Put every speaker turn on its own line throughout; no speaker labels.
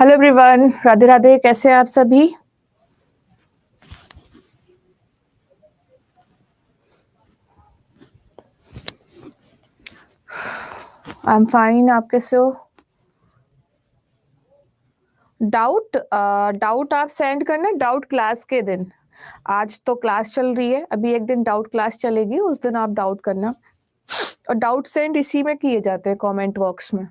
Hello everyone, Radhe Radhe. कैसे हैं आप सभी? I am fine. आप कैसे हो? डाउट आप सेंड करना डाउट क्लास के दिन। आज तो क्लास चल रही है, अभी एक दिन डाउट क्लास चलेगी, उस दिन आप डाउट करना। और डाउट सेंड इसी में किए जाते हैं, कमेंट बॉक्स में।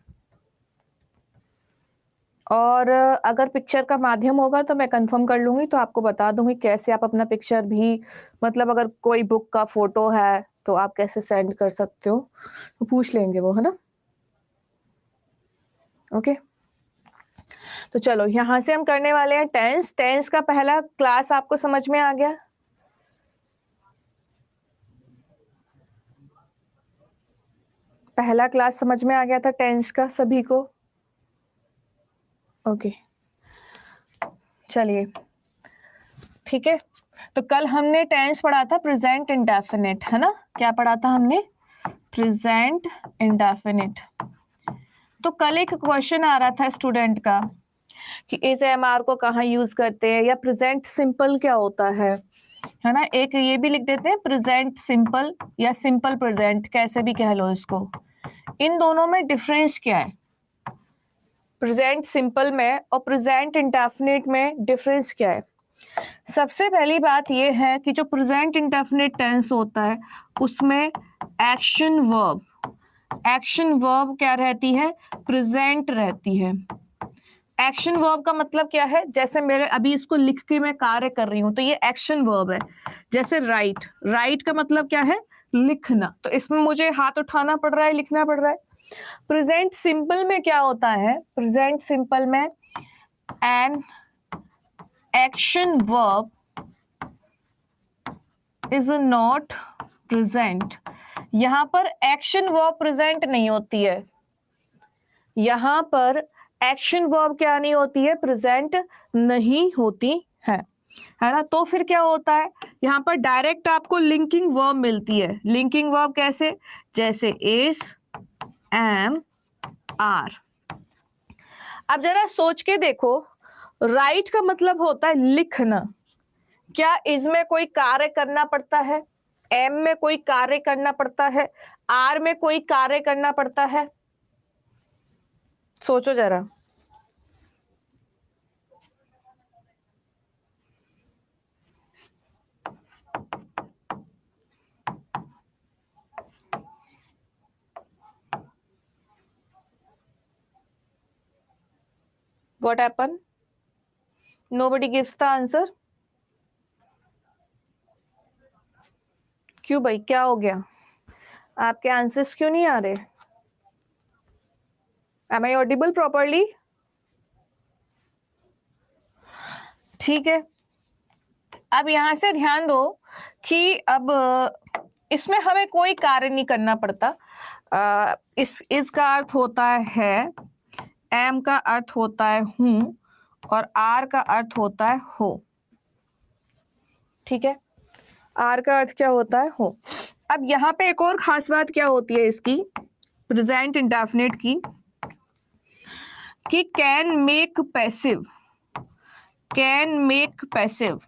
और अगर पिक्चर का माध्यम होगा तो मैं कंफर्म कर लूंगी, तो आपको बता दूंगी कैसे आप अपना पिक्चर भी, मतलब अगर कोई बुक का फोटो है तो आप कैसे सेंड कर सकते हो, तो पूछ लेंगे वो, है ना? ओके। तो चलो यहां से हम करने वाले हैं टेंस। टेंस का पहला क्लास आपको समझ में आ गया? पहला क्लास समझ में आ गया था टेंस का सभी को? ओके, चलिए ठीक है। तो कल हमने टेंस पढ़ा था प्रेजेंट इंडेफिनिट, है ना? क्या पढ़ा था हमने? Present indefinite. तो कल एक क्वेश्चन आ रहा था स्टूडेंट का कि इस एमआर को कहाँ यूज करते हैं, या प्रेजेंट सिंपल क्या होता है ना? एक ये भी लिख देते हैं प्रेजेंट सिंपल या सिंपल प्रेजेंट, कैसे भी कह लो इसको। इन दोनों में डिफरेंस क्या है? प्रेजेंट सिंपल में और प्रेजेंट इंडेफिनिट में डिफरेंस क्या है? सबसे पहली बात यह है कि जो प्रेजेंट इंडेफिनिट टेंस होता है उसमें एक्शन वर्ब क्या रहती है? प्रेजेंट रहती है। एक्शन वर्ब का मतलब क्या है? जैसे मेरे अभी इसको लिख के मैं कार्य कर रही हूं तो ये एक्शन वर्ब है। जैसे राइट का मतलब क्या है? लिखना। तो इसमें मुझे हाथ उठाना पड़ रहा है, लिखना पड़ रहा है। प्रेजेंट सिंपल में क्या होता है? प्रेजेंट सिंपल में an action verb is not present. यहां पर एक्शन वर्ब प्रेजेंट नहीं होती है। यहां पर एक्शन वर्ब क्या नहीं होती है? प्रेजेंट नहीं होती है ना? तो फिर क्या होता है? यहां पर डायरेक्ट आपको लिंकिंग वर्ब मिलती है। लिंकिंग वर्ब कैसे? जैसे इज, एम, आर। अब जरा सोच के देखो, राइट का मतलब होता है लिखना। क्या इसमें कोई कार्य करना पड़ता है? एम में कोई कार्य करना पड़ता है? आर में कोई कार्य करना पड़ता है? सोचो जरा। What happened? Nobody gives the answer. क्यों भाई, क्या हो गया? आपके आंसर्स क्यों नहीं आ रहे? Am I audible properly? ठीक है। अब यहां से ध्यान दो कि अब इसमें हमें कोई कार्य नहीं करना पड़ता। इसका अर्थ होता है एम का अर्थ होता है हूं, और आर का अर्थ होता है हो। ठीक है, आर का अर्थ क्या होता है? हो। अब यहां पे एक और खास बात क्या होती है इसकी, प्रेजेंट इंडेफिनिट की, कि can make passive. Can make passive.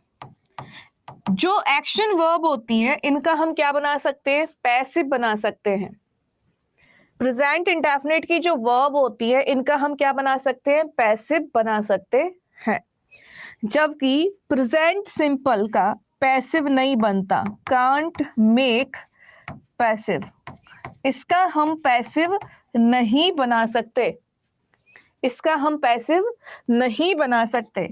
जो एक्शन वर्ब होती है इनका हम क्या बना सकते हैं? पैसिव बना सकते हैं। प्रेजेंट इंडेफिनिट की जो वर्ब होती है इनका हम क्या बना सकते हैं? पैसिव बना सकते हैं। जबकि प्रेजेंट सिंपल का पैसिव नहीं बनता। Can't make passive. इसका हम पैसिव नहीं बना सकते। इसका हम पैसिव नहीं बना सकते।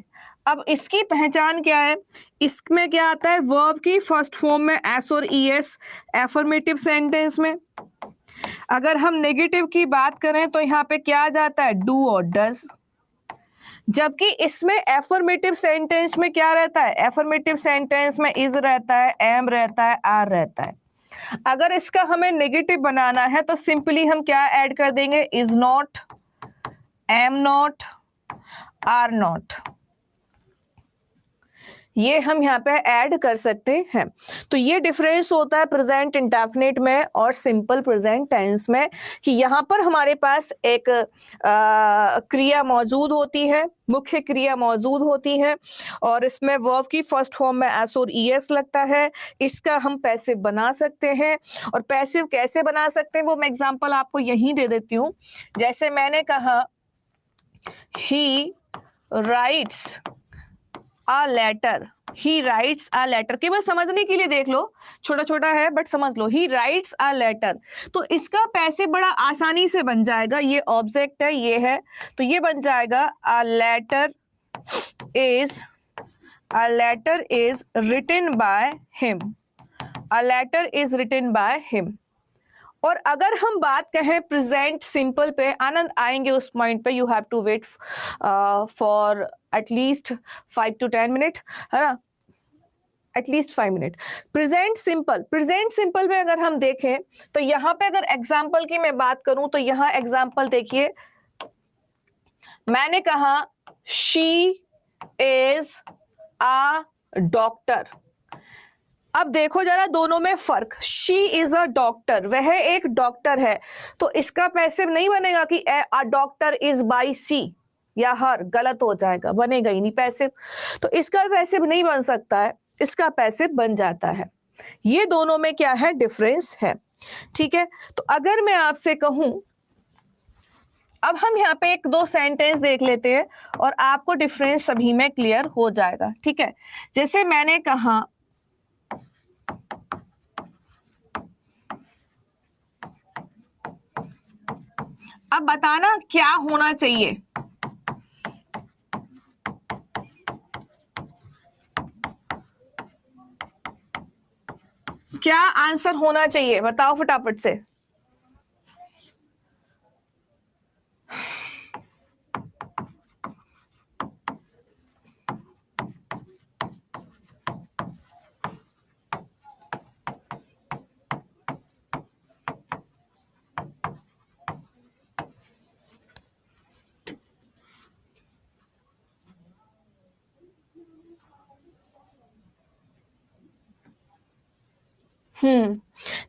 अब इसकी पहचान क्या है? इसमें क्या आता है? वर्ब की फर्स्ट फॉर्म में एस और ई एस, एफर्मेटिव सेंटेंस में। अगर हम नेगेटिव की बात करें तो यहाँ पे क्या आ जाता है? डू और डज। जबकि इसमें एफर्मेटिव सेंटेंस में क्या रहता है? एफर्मेटिव सेंटेंस में इज रहता है, एम रहता है, आर रहता है। अगर इसका हमें नेगेटिव बनाना है तो सिंपली हम क्या ऐड कर देंगे? Is not, am not, are not. ये हम यहाँ पे ऐड कर सकते हैं। तो ये डिफरेंस होता है प्रेजेंट इंडेफिनिट में और सिंपल प्रेजेंट टेंस में, कि यहाँ पर हमारे पास एक क्रिया मौजूद होती है, मुख्य क्रिया मौजूद होती है, और इसमें वर्ब की फर्स्ट फॉर्म में एस और ईएस लगता है। इसका हम पैसिव बना सकते हैं। और पैसिव कैसे बना सकते हैं वो मैं एग्जांपल आपको यहीं दे देती हूँ। जैसे मैंने कहा he writes a letter, he writes a letter, केवल समझने के लिए देख लो, छोटा छोटा है बट समझ लो, ही राइट्स अ लेटर। तो इसका पैसे बड़ा आसानी से बन जाएगा, ये ऑब्जेक्ट है, ये है, तो ये बन जाएगा a letter is written by him, a letter is written by him. और अगर हम बात कहें प्रेजेंट सिंपल पे, आनंद आएंगे उस पॉइंट पे, you have to wait for at least 5 to 10 minute, है ना, एटलीस्ट 5 मिनट। प्रेजेंट सिंपल में अगर हम देखें तो यहाँ पे अगर एग्जाम्पल की मैं बात करूं तो यहाँ एग्जाम्पल देखिए, मैंने कहा शी इज अ डॉक्टर। अब देखो जरा दोनों में फर्क, शी इज अ डॉक्टर, वह एक डॉक्टर है, तो इसका पैसिव नहीं बनेगा कि अ डॉक्टर इज बाय सी या हर, गलत हो जाएगा, बनेगा ही नहीं पैसिव। तो इसका पैसिव नहीं बन सकता है, इसका पैसिव बन जाता है। ये दोनों में क्या है, डिफरेंस है। ठीक है, तो अगर मैं आपसे कहूं, अब हम यहाँ पे एक दो सेंटेंस देख लेते हैं और आपको डिफरेंस सभी में क्लियर हो जाएगा। ठीक है, जैसे मैंने कहा अब बताना क्या होना चाहिए, क्या आंसर होना चाहिए, बताओ फटाफट से।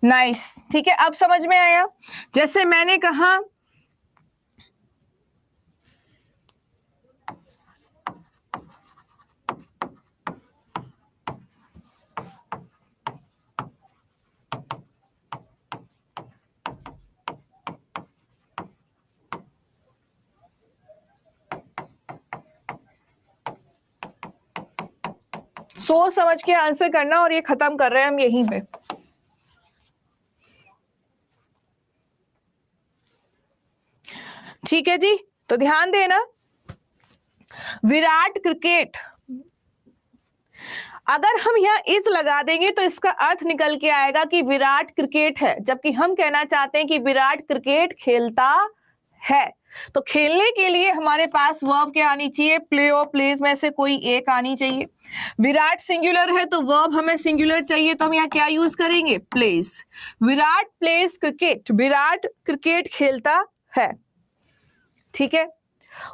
नाइस, ठीक है, अब समझ में आया। जैसे मैंने कहा सोच समझ के आंसर करना, और ये खत्म कर रहे हैं हम यहीं पे। ठीक है जी, तो ध्यान देना, विराट क्रिकेट, अगर हम यहाँ इस लगा देंगे तो इसका अर्थ निकल के आएगा कि विराट क्रिकेट है, जबकि हम कहना चाहते हैं कि विराट क्रिकेट खेलता है। तो खेलने के लिए हमारे पास वर्ब क्या आनी चाहिए, प्ले और प्लेज में से कोई एक आनी चाहिए। विराट सिंगुलर है तो वर्ब हमें सिंगुलर चाहिए, तो हम यहाँ क्या यूज करेंगे, plays. Virat plays cricket, Virat cricket खेलता है। ठीक है,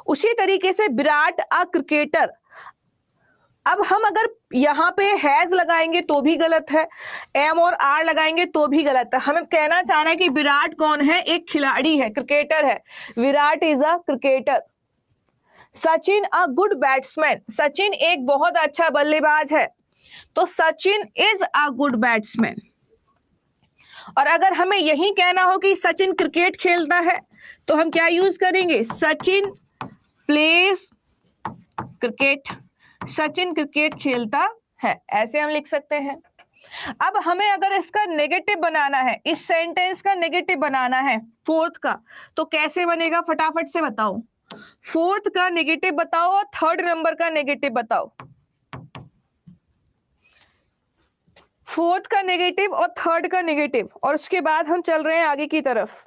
उसी तरीके से विराट अ क्रिकेटर, अब हम अगर यहां पे हैज लगाएंगे तो भी गलत है, एम और आर लगाएंगे तो भी गलत है। हमें कहना चाह रहे हैं कि विराट कौन है, एक खिलाड़ी है, क्रिकेटर है, Virat is a cricketer. Sachin a good batsman, Sachin एक बहुत अच्छा बल्लेबाज है, तो Sachin is a good batsman. और अगर हमें यही कहना हो कि सचिन क्रिकेट खेलता है, तो हम क्या यूज करेंगे, Sachin pledge cricket, Sachin cricket खेलता है, ऐसे हम लिख सकते हैं। अब हमें अगर इसका नेगेटिव बनाना है, इस सेंटेंस का नेगेटिव बनाना है फोर्थ का, तो कैसे बनेगा, फटाफट से बताओ। फोर्थ का नेगेटिव बताओ और थर्ड नंबर का नेगेटिव बताओ। फोर्थ का नेगेटिव और थर्ड का नेगेटिव, और उसके बाद हम चल रहे हैं आगे की तरफ।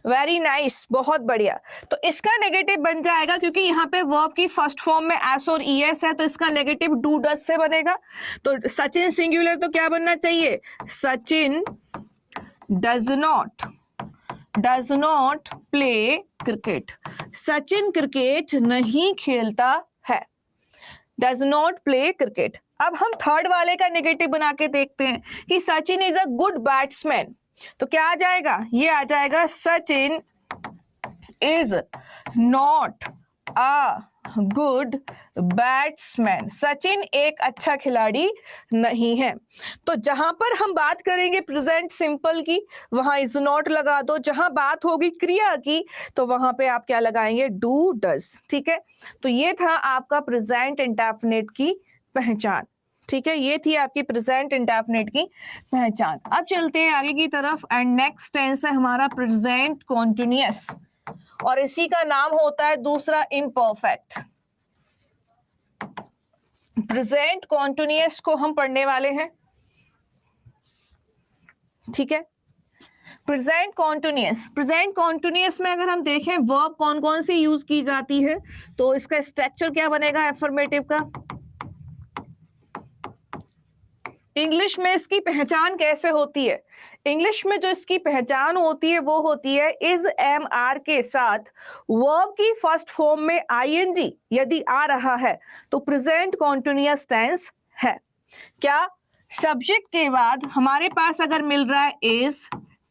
वेरी नाइस, बहुत बढ़िया। तो इसका नेगेटिव बन जाएगा, क्योंकि यहाँ पे वर्ब की फर्स्ट फॉर्म में एस और ईएस है, तो इसका नेगेटिव डू डस से बनेगा। तो सचिन सिंगुलर तो क्या बनना चाहिए, Sachin does not does not play cricket. Sachin cricket नहीं खेलता है। Does not play cricket. अब हम थर्ड वाले का नेगेटिव बना के देखते हैं कि Sachin is a good batsman. तो क्या आ जाएगा, ये आ जाएगा Sachin is not a good batsman. Sachin एक अच्छा खिलाड़ी नहीं है। तो जहां पर हम बात करेंगे प्रेजेंट सिंपल की, वहां इज नॉट लगा दो। जहां बात होगी क्रिया की, तो वहां पे आप क्या लगाएंगे, डू डज। ठीक है, तो ये था आपका प्रेजेंट इंडेफिनिट की पहचान। ठीक है, ये थी आपकी प्रेजेंट इंडेफिनिट की पहचान। अब चलते हैं आगे की तरफ एंड नेक्स्ट टेंस है हमारा प्रेजेंट कॉन्टिन्यूअस, और इसी का नाम होता है दूसरा इम्परफेक्ट। प्रेजेंट कॉन्टिन्यूअस को हम पढ़ने वाले हैं। ठीक है, प्रेजेंट कॉन्टिन्यूअस, प्रेजेंट कॉन्टिन्यूअस में अगर हम देखें वर्ब कौन कौन सी यूज की जाती है, तो इसका स्ट्रक्चर क्या बनेगा एफर्मेटिव का। इंग्लिश में इसकी पहचान कैसे होती है, इंग्लिश में जो इसकी पहचान होती है वो होती है इज एम आर के साथ वर्ब की फर्स्ट फॉर्म में आईएनजी यदि आ रहा है तो प्रेजेंट कॉन्टिन्यूअस टेंस है। क्या, सब्जेक्ट के बाद हमारे पास अगर मिल रहा है is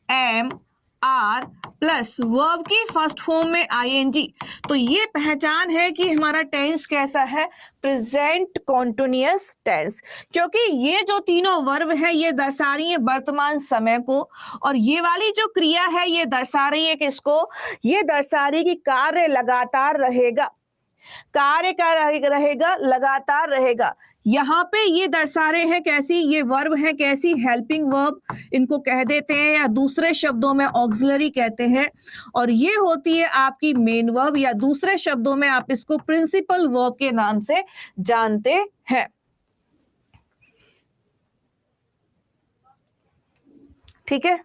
am are plus verb की फर्स्ट फॉर्म में आईएनजी, तो ये पहचान है कि हमारा टेंस कैसा है, प्रेजेंट कॉन्टिन्यूअस टेंस। क्योंकि ये जो तीनों वर्ब है ये दर्शा रही है वर्तमान समय को, और ये वाली जो क्रिया है ये दर्शा रही है किसको, ये दर्शा रही है कि कार्य लगातार रहेगा, कार्य का रहेगा, लगातार रहेगा। यहाँ पे ये दर्शा रहे हैं कैसी, ये वर्ब है कैसी, हेल्पिंग वर्ब इनको कह देते हैं, या दूसरे शब्दों में ऑक्सिलरी कहते हैं, और ये होती है आपकी मेन वर्ब, या दूसरे शब्दों में आप इसको प्रिंसिपल वर्ब के नाम से जानते हैं। ठीक है,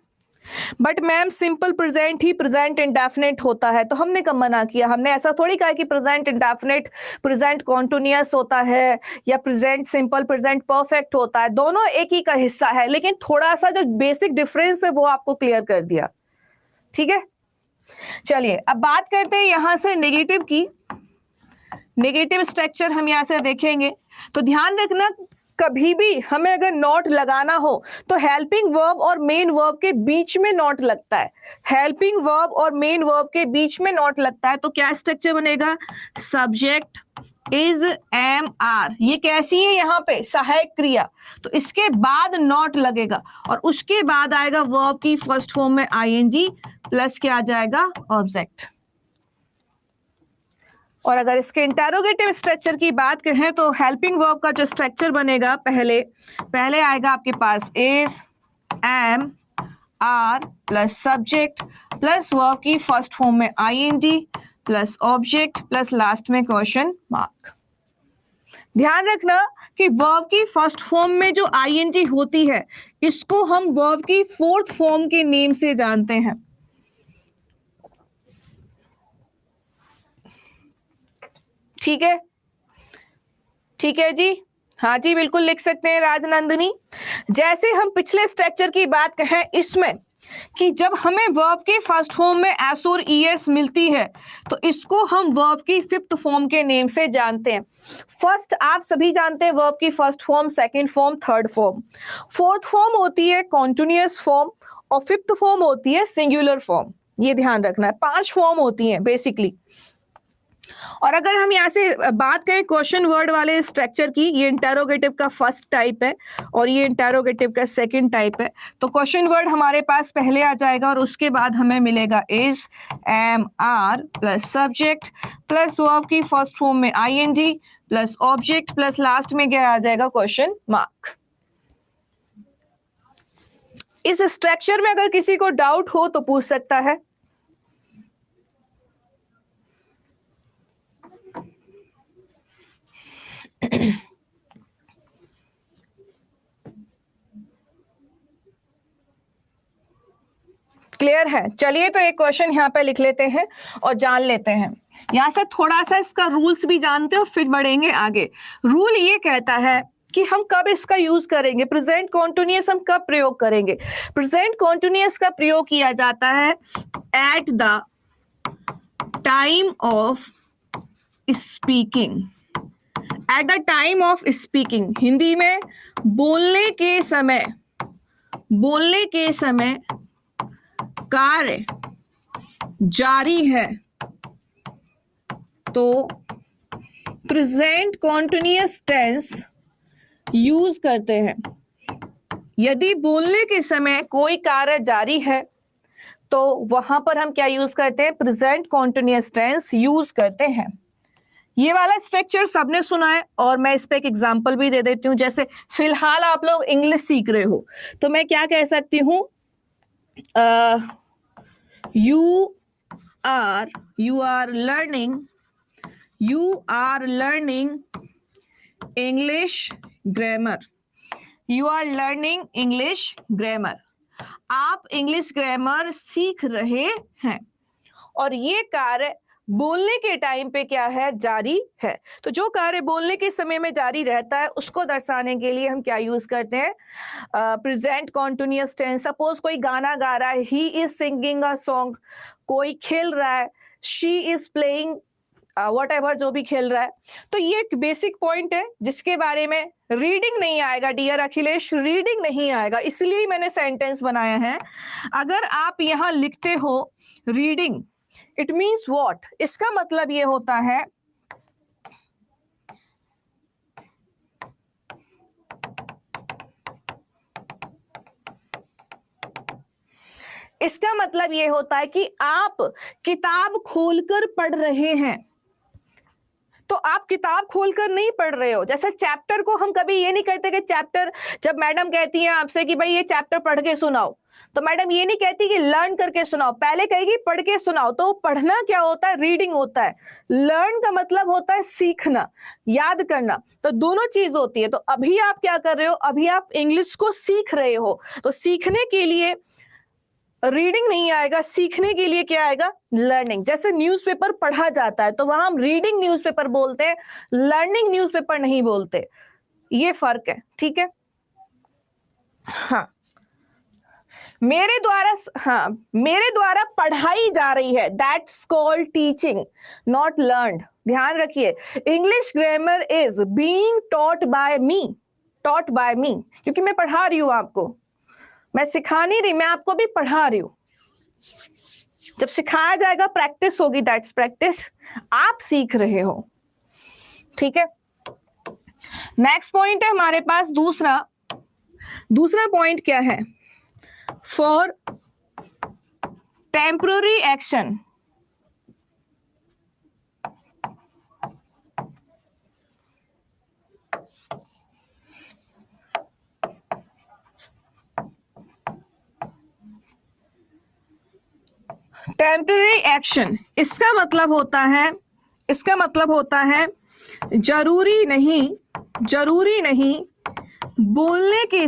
but ma'am simple present he present indefinite होता है, तो हमने कब मना किया, हमने ऐसा थोड़ी कहा कि प्रेजेंट इंडेफिनिट प्रेजेंट कॉन्टिन्यूअस होता है या प्रेजेंट सिंपल प्रेजेंट परफेक्ट होता है, दोनों एक ही का हिस्सा है, लेकिन थोड़ा सा जो बेसिक डिफरेंस है वो आपको क्लियर कर दिया। ठीक है, चलिए अब बात करते हैं यहां से नेगेटिव की। नेगेटिव स्ट्रक्चर हम यहां से देखेंगे, तो ध्यान रखना कभी भी हमें अगर नॉट लगाना हो तो हेल्पिंग वर्ब और मेन वर्ब के बीच में नॉट लगता है। हेल्पिंग वर्ब और मेन वर्ब के बीच में नॉट लगता है तो क्या स्ट्रक्चर बनेगा, सब्जेक्ट इज एम आर, ये कैसी है यहाँ पे सहायक क्रिया, तो इसके बाद नॉट लगेगा और उसके बाद आएगा वर्ब की फर्स्ट फॉर्म में आईएनजी प्लस क्या आ जाएगा, ऑब्जेक्ट। और अगर इसके इंटेरोगेटिव स्ट्रक्चर की बात करें तो हेल्पिंग वर्ब का जो स्ट्रक्चर बनेगा, पहले आएगा आपके पास is am are plus subject plus verb की फर्स्ट फॉर्म में ING plus object plus last में क्वेश्चन मार्क। ध्यान रखना कि वर्ब की फर्स्ट फॉर्म में जो आईएनजी होती है इसको हम वर्ब की फोर्थ फॉर्म के नेम से जानते हैं। ठीक है, ठीक है जी, हाँ जी बिल्कुल लिख सकते हैं राजनंदिनी। जैसे हम पिछले स्ट्रक्चर की बात कहें इसमें कि जब हमें वर्ब के फर्स्ट फॉर्म में एस और ईएस मिलती है तो इसको हम वर्ब की फिफ्थ फॉर्म के नेम से जानते हैं। फर्स्ट आप सभी जानते हैं वर्ब की first form, second form, third form. Fourth form होती है कॉन्टिन्यूअस फॉर्म और फिफ्थ फॉर्म होती है सिंगुलर फॉर्म। ये ध्यान रखना है, 5 फॉर्म होती हैं बेसिकली। और अगर हम यहाँ से बात करें क्वेश्चन वर्ड वाले स्ट्रक्चर की, ये इंटेरोगेटिव का फर्स्ट टाइप है और ये इंटेरोगेटिव का सेकंड टाइप है। तो क्वेश्चन वर्ड हमारे पास पहले आ जाएगा और उसके बाद हमें मिलेगा is am are plus subject plus verb की फर्स्ट फॉर्म में ING plus object plus last में क्या आ जाएगा, क्वेश्चन मार्क। इस स्ट्रक्चर में अगर किसी को डाउट हो तो पूछ सकता है। क्लियर है? चलिए तो एक क्वेश्चन यहाँ पे लिख लेते हैं और जान लेते हैं। यहाँ से थोड़ा सा इसका रूल्स भी जानते हो फिर बढ़ेंगे आगे। रूल ये कहता है कि हम कब इसका यूज करेंगे, प्रेजेंट कॉन्टिन्यूअस हम कब प्रयोग करेंगे। प्रेजेंट कॉन्टिन्यूअस का प्रयोग किया जाता है at the time of speaking, at the time of speaking, Hindi में बोलने के समय, बोलने के समय कार्य जारी है तो प्रेजेंट कॉन्टिन्यूअस टेंस यूज करते हैं। यदि बोलने के समय कोई कार्य जारी है तो वहां पर हम क्या यूज करते हैं? प्रेजेंट कॉन्टिन्यूअस टेंस यूज करते हैं। ये वाला स्ट्रक्चर सबने सुना है और मैं इस पे एक एग्जांपल भी दे देती हूं। जैसे फिलहाल आप लोग इंग्लिश सीख रहे हो तो मैं क्या कह सकती हूं? You are learning English grammar, you are learning English grammar, आप इंग्लिश ग्रामर सीख रहे हैं। और ये कार्य बोलने के टाइम पे क्या है? जारी है। तो जो कार्य बोलने के समय में जारी रहता है उसको दर्शाने के लिए हम क्या यूज करते हैं? Present continuous tense. सपोज कोई गाना गा रहा है, he is singing a song, कोई खेल रहा है, she is playing what ever, जो भी खेल रहा है। तो ये एक बेसिक पॉइंट है जिसके बारे में रीडिंग नहीं आएगा डियर अखिलेश, रीडिंग नहीं आएगा, इसलिए मैंने सेंटेंस बनाया है। अगर आप यहां लिखते हो रीडिंग, इट मीन्स व्हाट? इसका मतलब ये होता है इसका मतलब ये होता है कि आप किताब खोलकर पढ़ रहे हैं। तो आप किताब खोलकर नहीं पढ़ रहे हो। जैसे चैप्टर को हम कभी ये नहीं कहते कि चैप्टर, जब मैडम कहती हैं आपसे कि भाई ये चैप्टर पढ़ के सुनाओ, तो मैडम ये नहीं कहती कि लर्न करके सुनाओ, पहले कहेगी पढ़ के सुनाओ। तो पढ़ना क्या होता है? रीडिंग होता है। लर्न का मतलब होता है सीखना, याद करना। तो दोनों चीज होती है। तो अभी आप क्या कर रहे हो? अभी आप इंग्लिश को सीख रहे हो। तो सीखने के लिए रीडिंग नहीं आएगा, सीखने के लिए क्या आएगा? लर्निंग। जैसे न्यूज़पेपर पढ़ा जाता है तो वहां हम रीडिंग न्यूज़पेपर बोलते हैं, लर्निंग न्यूज़पेपर नहीं बोलते। ये फर्क है, ठीक है? हाँ, मेरे द्वारा पढ़ाई जा रही है, that's called teaching, not learned. ध्यान रखिए, English grammar is being taught by me, क्योंकि मैं पढ़ा रही हूं आपको, मैं सिखा नहीं रही, मैं आपको भी पढ़ा रही हूं। जब सिखाया जाएगा प्रैक्टिस होगी, दैट्स प्रैक्टिस, आप सीख रहे हो, ठीक है? नेक्स्ट पॉइंट है हमारे पास दूसरा पॉइंट क्या है? For temporary action, temporary action, इसका मतलब होता है जरूरी नहीं बोलने के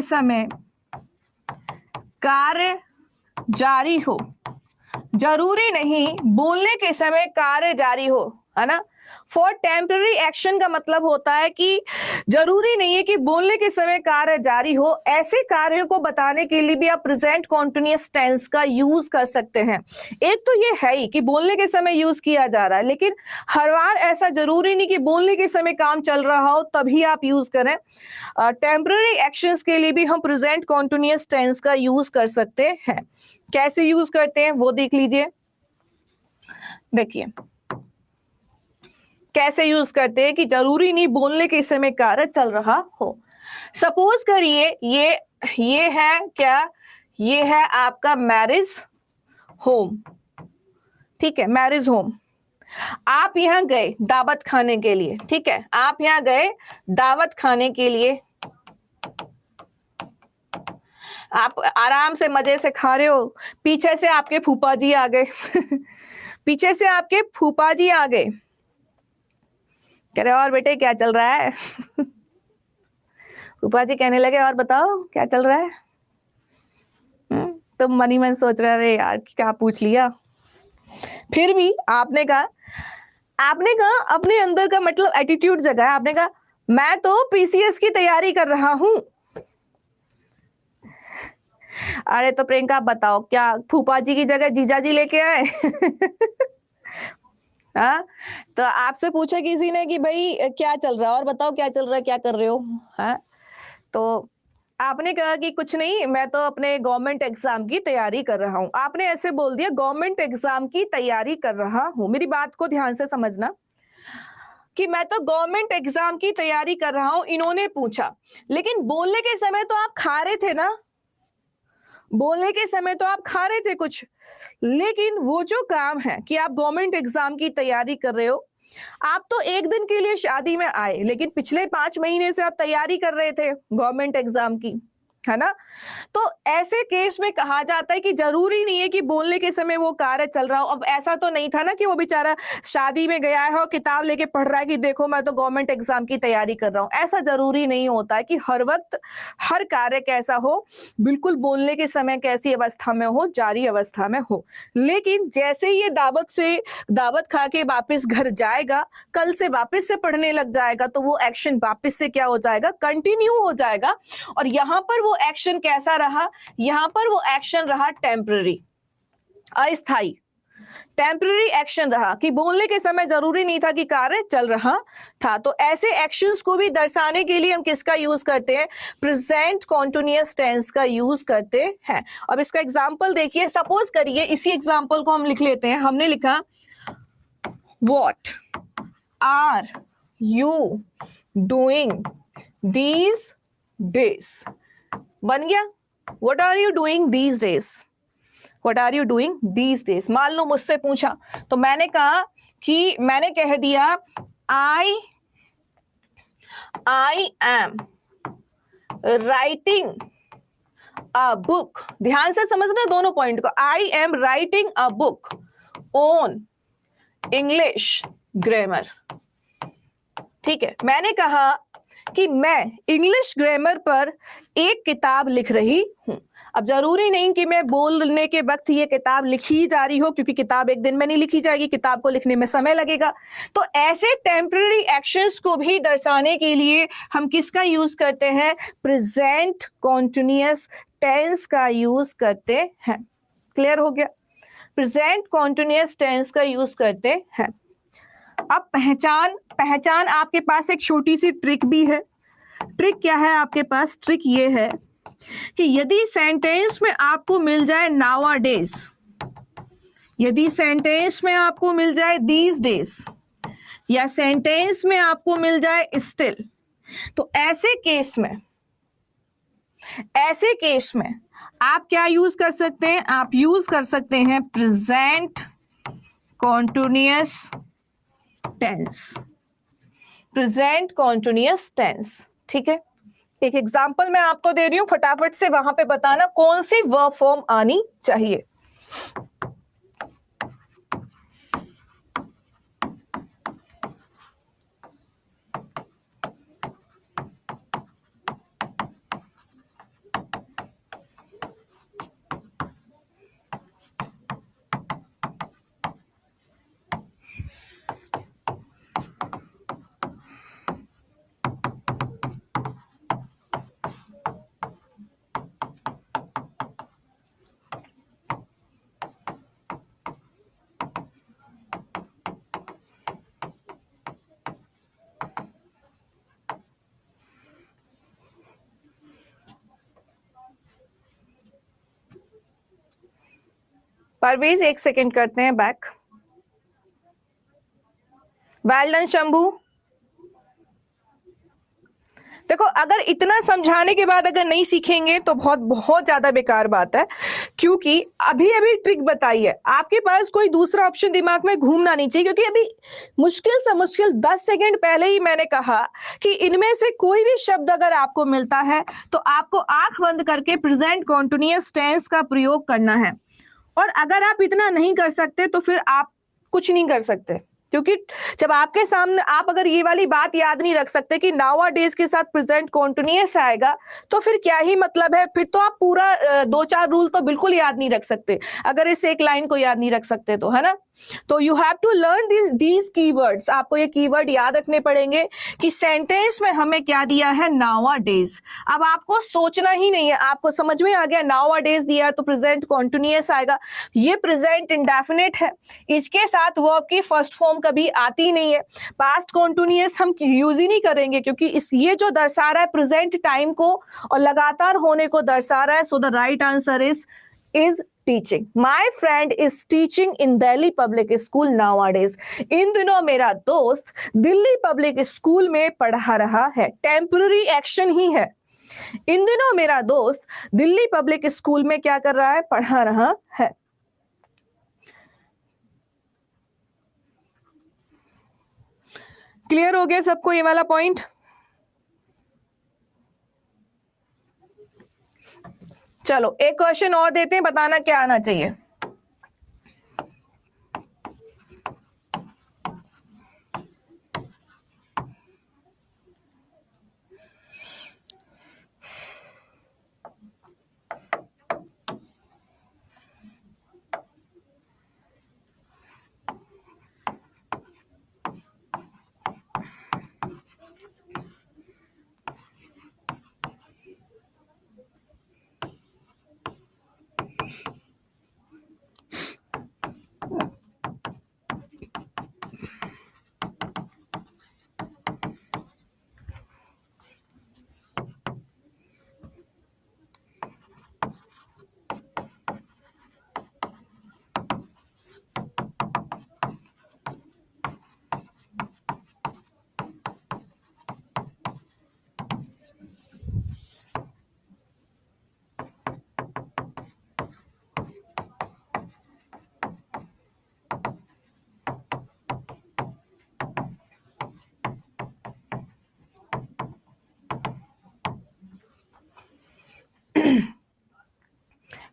समय कार्य जारी हो, जरूरी नहीं बोलने के समय कार्य जारी हो, है ना? फॉर टेम्पररी एक्शन का मतलब होता है कि जरूरी नहीं है कि बोलने के समय कार्य जारी हो। ऐसे कार्यों को बताने के लिए भी आप प्रेजेंट कॉन्टिन्यूअस टेंस का यूज कर सकते हैं। एक तो ये है ही कि बोलने के समय यूज किया जा रहा है, लेकिन हर बार ऐसा जरूरी नहीं कि बोलने के समय काम चल रहा हो तभी आप यूज करें। टेम्पररी एक्शंस के लिए भी हम प्रेजेंट कॉन्टिन्यूअस टेंस का यूज कर सकते हैं। कैसे यूज करते हैं वो देख लीजिए। देखिए कैसे यूज करते हैं कि जरूरी नहीं बोलने के समय कार्य चल रहा हो। सपोज करिए ये है क्या? ये है आपका मैरिज होम, ठीक है? मैरिज होम, आप यहां गए दावत खाने के लिए, ठीक है? आप यहां गए दावत खाने के लिए, आप आराम से मजे से खा रहे हो, पीछे से आपके फूफा जी आ गए पीछे से आपके फूफा जी आ गए, कह रहे और बेटे क्या चल रहा है फूफा जी कहने लगे और बताओ क्या चल रहा है? तो मन ही मन सोच रहा है यार क्या पूछ लिया। फिर भी आपने कहा अपने अंदर का मतलब एटीट्यूड जगाया, आपने कहा मैं तो पीसीएस की तैयारी कर रहा हूं। अरे तो प्रियंका आप बताओ, क्या फूफा जी की जगह जीजा जी लेके आए? हाँ, तो आपसे पूछा किसी ने कि भाई क्या चल रहा है, और बताओ क्या चल रहा है, क्या कर रहे हो? हाँ, तो आपने कहा कि कुछ नहीं, मैं तो अपने गवर्नमेंट एग्जाम की तैयारी कर रहा हूं। आपने ऐसे बोल दिया, गवर्नमेंट एग्जाम की तैयारी कर रहा हूं। मेरी बात को ध्यान से समझना कि मैं तो गवर्नमेंट एग्जाम की तैयारी कर रहा हूं, इन्होंने पूछा, लेकिन बोलने के समय तो आप खा रहे थे ना, बोलने के समय तो आप खा रहे थे कुछ। लेकिन वो जो काम है कि आप गवर्नमेंट एग्जाम की तैयारी कर रहे हो, आप तो एक दिन के लिए शादी में आए, लेकिन पिछले 5 महीने से आप तैयारी कर रहे थे गवर्नमेंट एग्जाम की, है ना? तो ऐसे केस में कहा जाता है कि जरूरी नहीं है कि बोलने के समय वो कार्य चल रहा हो। अब ऐसा तो नहीं था ना कि वो बेचारा शादी में गया है और किताब लेके पढ़ रहा है कि देखो मैं तो गवर्नमेंट एग्जाम की तैयारी कर रहा हूं। ऐसा जरूरी नहीं होता है कि हर वक्त हर कार्य कैसा हो, बिल्कुल बोलने के समय कैसी अवस्था में हो, जारी अवस्था में हो। लेकिन जैसे ये दावत खा के वापिस घर जाएगा, कल से वापिस से पढ़ने लग जाएगा, तो वो एक्शन वापिस से क्या हो जाएगा, कंटिन्यू हो जाएगा। और यहां पर वो एक्शन कैसा रहा, यहां पर वो एक्शन रहा टेम्पररी, अस्थाई टेम्पररी एक्शन रहा कि बोलने के समय जरूरी नहीं था कि कार्य चल रहा था। तो ऐसे एक्शंस को भी दर्शाने के लिए हम किसका यूज करते हैं, प्रेजेंट कॉन्टिन्यूअस टेंस का यूज करते हैं। अब इसका एग्जांपल देखिए, सपोज करिए इसी एग्जांपल को हम लिख लेते हैं। हमने लिखा what are you doing these days, बन गया what are you doing these days, what are you doing these days. मान लो मुझसे पूछा तो मैंने कहा कि मैंने कह दिया I am writing a book. ध्यान से समझना दोनों पॉइंट को। I am writing a book on English grammar. ठीक है, मैंने कहा कि मैं इंग्लिश ग्रामर पर एक किताब लिख रही हूं। अब जरूरी नहीं कि मैं बोलने के वक्त ये किताब लिखी जा रही हो, क्योंकि किताब एक दिन में नहीं लिखी जाएगी, किताब को लिखने में समय लगेगा। तो ऐसे टेम्पररी एक्शंस को भी दर्शाने के लिए हम किसका यूज करते हैं, प्रेजेंट कॉन्टिन्यूअस टेंस का यूज करते हैं। क्लियर हो गया, प्रेजेंट कॉन्टिन्यूअस टेंस का यूज करते हैं। अब पहचान आपके पास एक छोटी सी ट्रिक भी है। ट्रिक क्या है आपके पास, ट्रिक ये है कि यदि सेंटेंस में आपको मिल जाए नाउअडेज, यदि सेंटेंस में आपको मिल जाए दीज डेज, या सेंटेंस में आपको मिल जाए स्टिल, तो ऐसे केस में आप क्या यूज कर सकते हैं, आप यूज कर सकते हैं present continuous tense, present continuous tense. ठीक है, एक एग्जांपल मैं आपको दे रही हूं, फटाफट से वहां पे बताना कौन सी वर्ब फॉर्म आनी चाहिए। परवेज एक सेकंड करते हैं बैक। Well done Shambhu. देखो, अगर इतना समझाने के बाद अगर नहीं सीखेंगे तो बहुत ज्यादा बेकार बात है, क्योंकि अभी ट्रिक बताई है, आपके पास कोई दूसरा ऑप्शन दिमाग में घूमना नहीं चाहिए। क्योंकि अभी मुश्किल से मुश्किल 10 सेकंड पहले ही मैंने कहा कि इनमें से कोई भी शब्द अगर आपको मिलता है तो आपको आंख बंद करके प्रेजेंट कॉन्टिन्यूअस टेंस का प्रयोग करना है। और अगर आप इतना नहीं कर सकते तो फिर आप कुछ नहीं कर सकते। क्योंकि जब आपके सामने आप अगर ये वाली बात याद नहीं रख सकते कि नाउअडेज के साथ प्रेजेंट कॉन्टिन्यूअस आएगा, तो फिर क्या ही मतलब है, फिर तो आप पूरा 2-4 रूल तो बिल्कुल याद नहीं रख सकते अगर इस एक लाइन को याद नहीं रख सकते तो, है ना। तो you have to learn these keywords, आपको ये कीवर्ड याद रखने पड़ेंगे कि सेंटेंस में हमें क्या दिया है, नाउअडेज। अब आपको सोचना ही नहीं है, आपको समझ में आ गया नाउअडेज दिया तो प्रेजेंट कॉन्टिन्यूअस आएगा, ये प्रेजेंट इंडेफिनिट है, इसके साथ वर्ब की फर्स्ट फॉर्म कभी आती नहीं है। पास्ट कॉन्टिन्यूअस हम यूज ही नहीं करेंगे क्योंकि इस ये जो दर्शा रहा है प्रेजेंट टाइम को और लगातार होने को दर्शा रहा है। So the right answer is teaching. My friend is teaching in Delhi public school nowadays. इन दिनों मेरा दोस्त दिल्ली पब्लिक स्कूल में पढ़ा रहा है, टेम्पररी एक्शन ही है। इन दिनों मेरा दोस्त दिल्ली पब्लिक स्कूल में क्या कर रहा है, पढ़ा रहा है। क्लियर हो गया सबको ये वाला पॉइंट? चलो एक क्वेश्चन और देते हैं, बताना क्या आना चाहिए।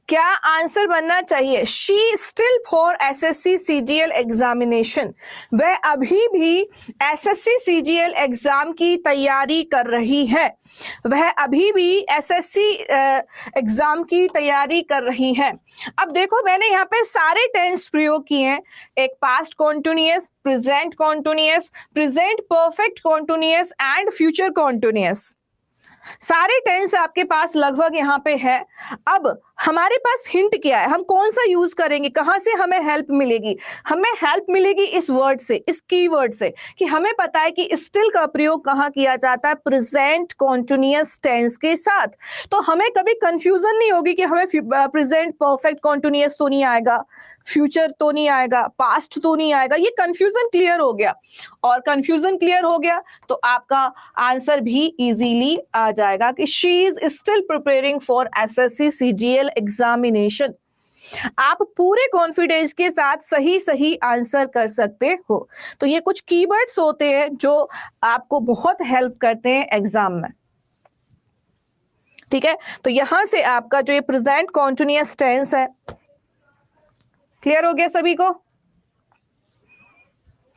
क्या आंसर बनना चाहिए? She still for SSC CGL examination, वह अभी भी एसएससी सीजीएल एग्जाम की तैयारी कर रही है, वह अभी भी एसएससी एग्जाम की तैयारी कर रही है। अब देखो मैंने यहाँ पे सारे टेंस प्रयोग किए हैं, एक past continuous, present continuous, present perfect continuous and future continuous. सारे टेंस आपके पास लगभग यहाँ पे है। अब हमारे पास हिंट क्या है, हम कौन सा यूज करेंगे, कहां से हमें हेल्प मिलेगी? हमें हेल्प मिलेगी इस वर्ड से, इस कीवर्ड से, कि हमें पता है कि स्टिल का प्रयोग कहां किया जाता है, प्रेजेंट कॉन्टिन्यूअस टेंस के साथ। तो हमें कभी कंफ्यूजन नहीं होगी कि हमें प्रेजेंट परफेक्ट कॉन्टिन्यूअस तो नहीं आएगा, फ्यूचर तो नहीं आएगा, पास्ट तो नहीं आएगा। ये कंफ्यूजन क्लियर हो गया, और कंफ्यूजन क्लियर हो गया तो आपका आंसर भी इजीली आ जाएगा कि she is still preparing for SSC CGL examination. आप पूरे कॉन्फिडेंस के साथ सही सही आंसर कर सकते हो। तो ये कुछ कीवर्ड्स होते हैं जो आपको बहुत हेल्प करते हैं एग्जाम में, ठीक है। तो यहां से आपका जो ये प्रेजेंट कॉन्टिन्यूअस टेंस है, क्लियर हो गया सभी को?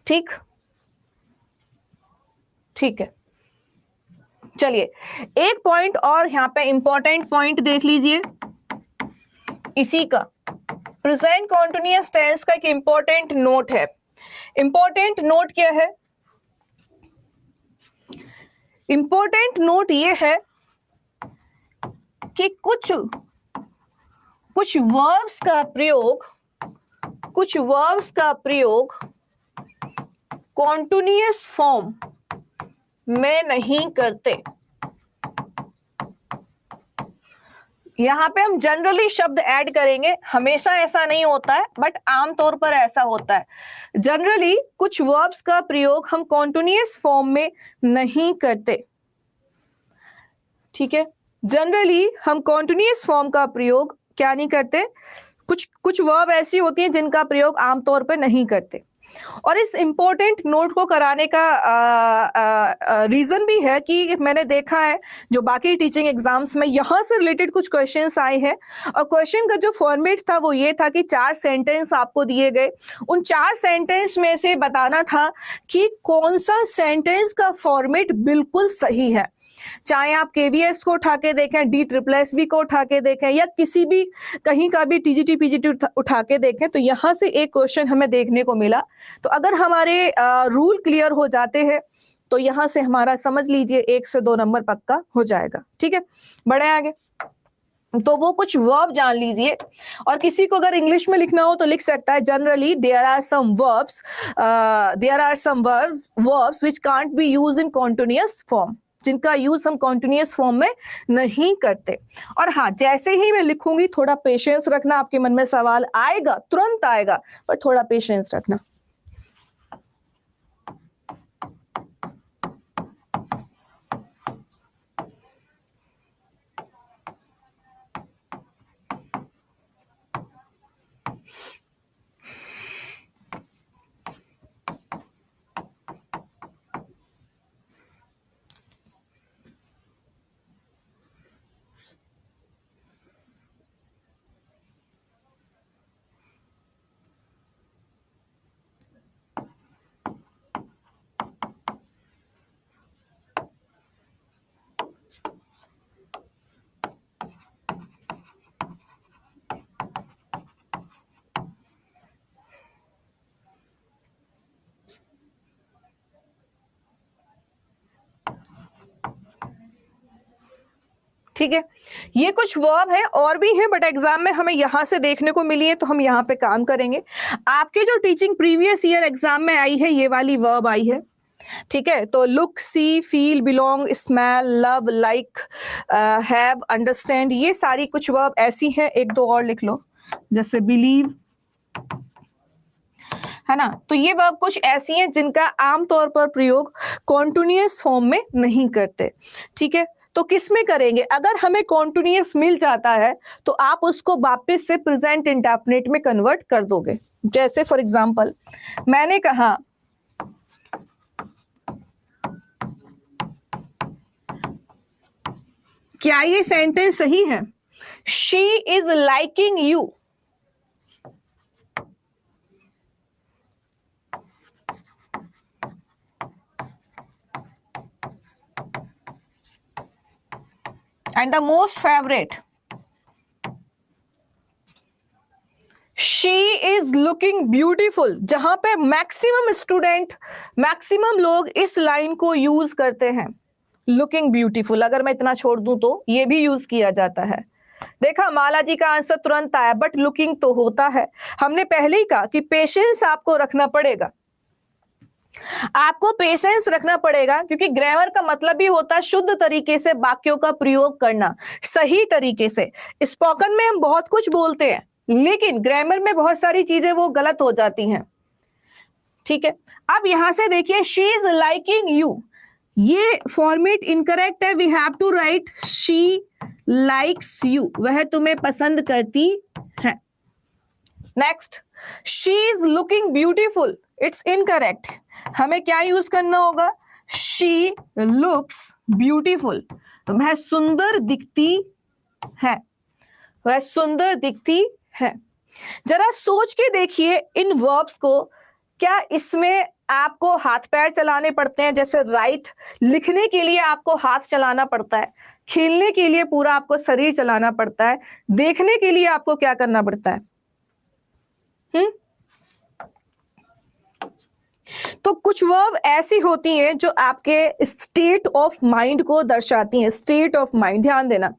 ठीक, ठीक है। चलिए एक पॉइंट और यहां पे इंपॉर्टेंट पॉइंट देख लीजिए इसी का, प्रेजेंट कॉन्टिन्यूअस टेंस का एक इंपॉर्टेंट नोट है। इंपॉर्टेंट नोट क्या है? इंपॉर्टेंट नोट ये है कि कुछ वर्ब्स का प्रयोग कॉन्टिन्यूअस फॉर्म में नहीं करते। यहां पे हम जनरली शब्द ऐड करेंगे, हमेशा ऐसा नहीं होता है बट आमतौर पर ऐसा होता है। जनरली कुछ वर्ब्स का प्रयोग हम कॉन्टिन्यूअस फॉर्म में नहीं करते, ठीक है। जनरली हम कॉन्टिन्यूअस फॉर्म का प्रयोग क्या नहीं करते, कुछ वर्ब ऐसी होती हैं जिनका प्रयोग आमतौर पर नहीं करते। और इस इंपॉर्टेंट नोट को कराने का रीजन भी है कि मैंने देखा है जो बाकी टीचिंग एग्जाम्स में यहाँ से रिलेटेड कुछ क्वेश्चंस आए हैं, और क्वेश्चन का जो फॉर्मेट था वो ये था कि 4 सेंटेंस आपको दिए गए, उन 4 सेंटेंस में से बताना था कि कौन सा सेंटेंस का फॉर्मेट बिल्कुल सही है। चाहे आप केवीएस को उठा के देखें, DSSS को उठा के देखें, या किसी भी कहीं का भी TGT PGT उठा के देखें, तो यहां से एक क्वेश्चन हमें देखने को मिला। तो अगर हमारे रूल क्लियर हो जाते हैं तो यहां से हमारा समझ लीजिए 1 से 2 नंबर पक्का हो जाएगा। ठीक है, बढ़े आगे। तो वो कुछ वर्ब जान लीजिए, और किसी को अगर इंग्लिश में लिखना हो तो लिख सकता है, generally there are some verbs which can't be used in continuous form, जिनका यूज हम कॉन्टिन्यूअस फॉर्म में नहीं करते। और हाँ, जैसे ही मैं लिखूंगी थोड़ा पेशेंस रखना, आपके मन में सवाल आएगा, तुरंत आएगा, पर थोड़ा पेशेंस रखना। ठीक है, ये कुछ वर्ब है, और भी है, बट एग्जाम में हमें यहां से देखने को मिली है तो हम यहां पे काम करेंगे। आपके जो टीचिंग प्रीवियस ईयर एग्जाम में आई है, ये वाली वर्ब आई है। ठीक है, तो look, see, feel, belong, smell, love, like, have, understand, ये सारी कुछ वर्ब ऐसी है। 1-2 और लिख लो, जैसे बिलीव, है ना। तो ये वर्ब कुछ ऐसी हैं जिनका आमतौर पर प्रयोग कॉन्टिन्यूअस फॉर्म में नहीं करते। ठीक है, तो किस में करेंगे? अगर हमें कॉन्टिन्यूअस मिल जाता है तो आप उसको वापस से प्रेजेंट इंडेफिनिट में कन्वर्ट कर दोगे। जैसे फॉर एग्जांपल मैंने कहा क्या ये सेंटेंस सही है? She is liking you. And the most favorite, she is looking beautiful, जहां पे मैक्सिमम स्टूडेंट, मैक्सिमम लोग इस लाइन को यूज करते हैं, लुकिंग ब्यूटीफुल। अगर मैं इतना छोड़ दूं तो ये भी यूज किया जाता है। देखा, माला जी का आंसर तुरंत आया, बट लुकिंग तो होता है। हमने पहले ही कहा कि पेशेंस आपको रखना पड़ेगा, आपको पेशेंस रखना पड़ेगा, क्योंकि ग्रामर का मतलब भी होता है शुद्ध तरीके से वाक्यों का प्रयोग करना, सही तरीके से। स्पोकन में हम बहुत कुछ बोलते हैं, लेकिन ग्रामर में बहुत सारी चीजें वो गलत हो जाती हैं। ठीक है, अब यहां से देखिए, शी इज लाइकिंग यू, ये फॉर्मेट इनकरेक्ट है। We have to write she likes you, वह तुम्हें पसंद करती है। Next, she is looking beautiful, it's incorrect. हमें क्या यूज करना होगा? शी लुक्स ब्यूटीफुल, वह सुंदर दिखती है, वह सुंदर दिखती है। जरा सोच के देखिए इन वर्ब्स को, क्या इसमें आपको हाथ पैर चलाने पड़ते हैं? जैसे राइट लिखने के लिए आपको हाथ चलाना पड़ता है, खेलने के लिए पूरा आपको शरीर चलाना पड़ता है, देखने के लिए आपको क्या करना पड़ता है? तो कुछ वर्ब ऐसी होती हैं जो आपके स्टेट ऑफ माइंड को दर्शाती हैं। स्टेट ऑफ माइंड, ध्यान देना,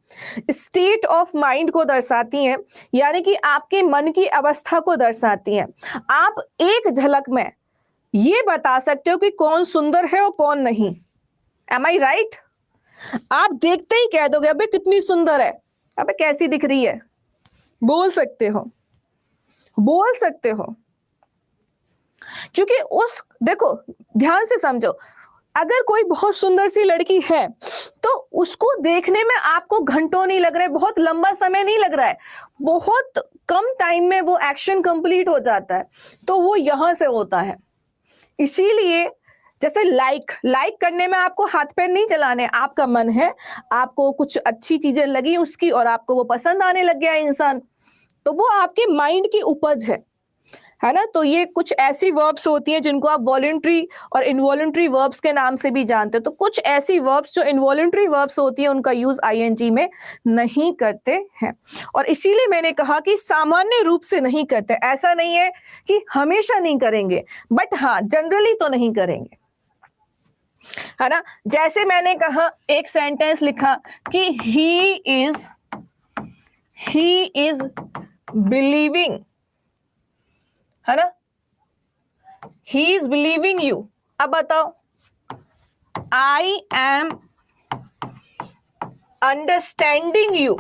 स्टेट ऑफ माइंड को दर्शाती हैं, यानी कि आपके मन की अवस्था को दर्शाती हैं। आप एक झलक में ये बता सकते हो कि कौन सुंदर है और कौन नहीं। एम आई राइट? आप देखते ही कह दोगे अबे कितनी सुंदर है, अबे कैसी दिख रही है, बोल सकते हो, बोल सकते हो। क्योंकि उस, देखो ध्यान से समझो, अगर कोई बहुत सुंदर सी लड़की है तो उसको देखने में आपको घंटों नहीं लग रहा है, बहुत लंबा समय नहीं लग रहा है, बहुत कम टाइम में वो एक्शन कंप्लीट हो जाता है। तो वो यहां से होता है। इसीलिए जैसे लाइक करने में आपको हाथ पैर नहीं चलाने, आपका मन है, आपको कुछ अच्छी चीजें लगी उसकी और आपको वो पसंद आने लग गया इंसान, तो वो आपके माइंड की उपज है ना। तो ये कुछ ऐसी वर्ब्स होती हैं जिनको आप वॉलंटरी और इनवॉलंटरी वर्ब्स के नाम से भी जानते हो। तो कुछ ऐसी वर्ब्स जो इनवॉलंटरी वर्ब्स होती हैं उनका यूज आईएनजी में नहीं करते हैं, और इसीलिए मैंने कहा कि सामान्य रूप से नहीं करते। ऐसा नहीं है कि हमेशा नहीं करेंगे, बट हाँ जनरली तो नहीं करेंगे, है ना। जैसे मैंने कहा, एक सेंटेंस लिखा कि ही इज बिलीविंग, है ना, ही इज बिलीविंग यू। अब बताओ, I am understanding you.